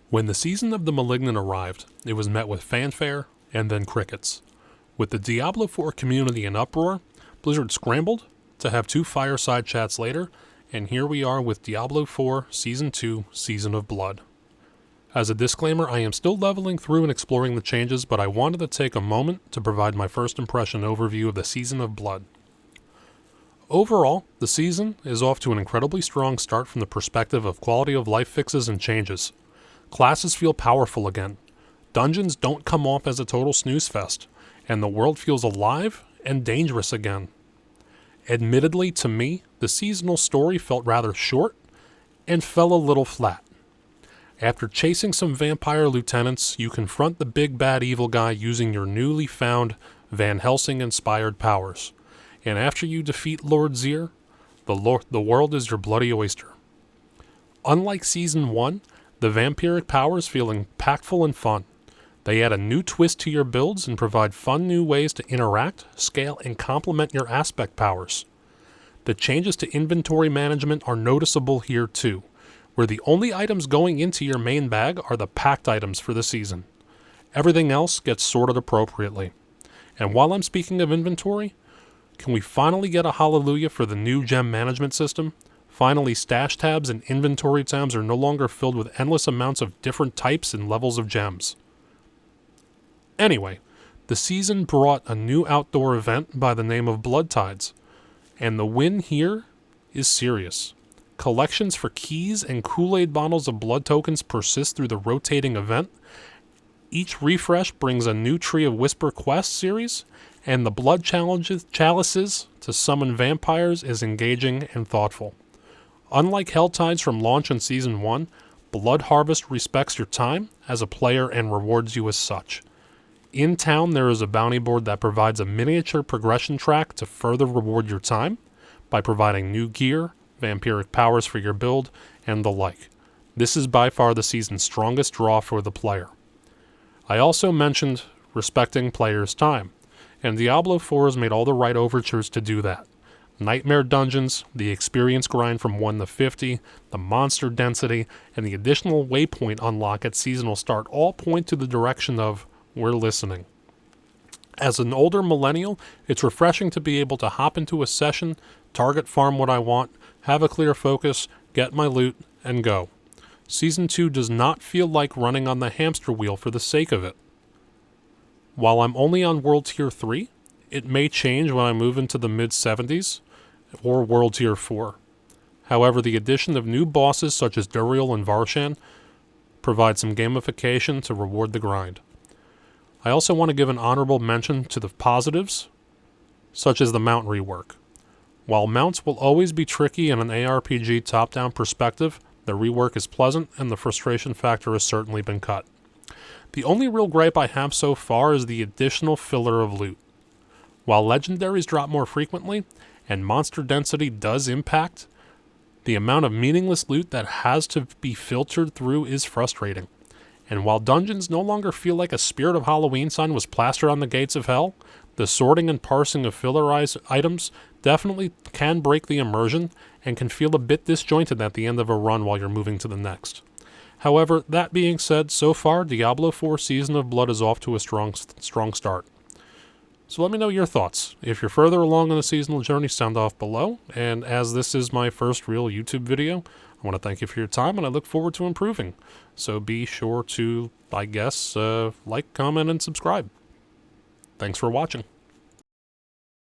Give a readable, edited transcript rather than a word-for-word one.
When the season of the Malignant arrived, it was met with fanfare and then crickets. With the Diablo 4 community in uproar, Blizzard scrambled to have 2 fireside chats later, and here we are with Diablo 4 Season 2, Season of Blood. As a disclaimer, I am still leveling through and exploring the changes, but I wanted to take a moment to provide my first impression overview of the Season of Blood. Overall, the season is off to an incredibly strong start from the perspective of quality of life fixes and changes. Classes feel powerful again. Dungeons don't come off as a total snooze fest, and the world feels alive and dangerous again. Admittedly, to me, the seasonal story felt rather short and fell a little flat. After chasing some vampire lieutenants, you confront the big bad evil guy using your newly found Van Helsing-inspired powers. And after you defeat Lord Zir, the world is your bloody oyster. Unlike Season 1, the vampiric powers feel impactful and fun. They add a new twist to your builds and provide fun new ways to interact, scale, and complement your aspect powers. The changes to inventory management are noticeable here too, where the only items going into your main bag are the packed items for the season. Everything else gets sorted appropriately. And while I'm speaking of inventory, can we finally get a hallelujah for the new gem management system? Finally, stash tabs and inventory tabs are no longer filled with endless amounts of different types and levels of gems. Anyway, the season brought a new outdoor event by the name of Blood Tides, and the win here is serious. Collections for keys and Kool-Aid bottles of blood tokens persist through the rotating event. Each refresh brings a new Tree of Whisper quest series, and the blood chalices to summon vampires is engaging and thoughtful. Unlike Helltides from launch in Season 1, Blood Harvest respects your time as a player and rewards you as such. In town, there is a bounty board that provides a miniature progression track to further reward your time by providing new gear, vampiric powers for your build, and the like. This is by far the season's strongest draw for the player. I also mentioned respecting players' time, and Diablo 4 has made all the right overtures to do that. Nightmare dungeons, the experience grind from 1 to 50, the monster density, and the additional waypoint unlock at seasonal start all point to the direction of we're listening. As an older millennial, it's refreshing to be able to hop into a session, target farm what I want, have a clear focus, get my loot, and go. Season 2 does not feel like running on the hamster wheel for the sake of it. While I'm only on World Tier 3, it may change when I move into the mid-70s or World Tier 4. However, the addition of new bosses such as Duriel and Varshan provide some gamification to reward the grind. I also want to give an honorable mention to the positives, such as the mount rework. While mounts will always be tricky in an ARPG top-down perspective, the rework is pleasant and the frustration factor has certainly been cut. The only real gripe I have so far is the additional filler of loot. While legendaries drop more frequently, and monster density does impact, the amount of meaningless loot that has to be filtered through is frustrating. And while dungeons no longer feel like a Spirit of Halloween sign was plastered on the gates of hell, the sorting and parsing of fillerized items definitely can break the immersion and can feel a bit disjointed at the end of a run while you're moving to the next. However, that being said, so far Diablo 4 Season of Blood is off to a strong start. So let me know your thoughts. If you're further along on the seasonal journey, sound off below. And as this is my first real YouTube video, I want to thank you for your time, and I look forward to improving. So be sure to, like, comment, and subscribe. Thanks for watching.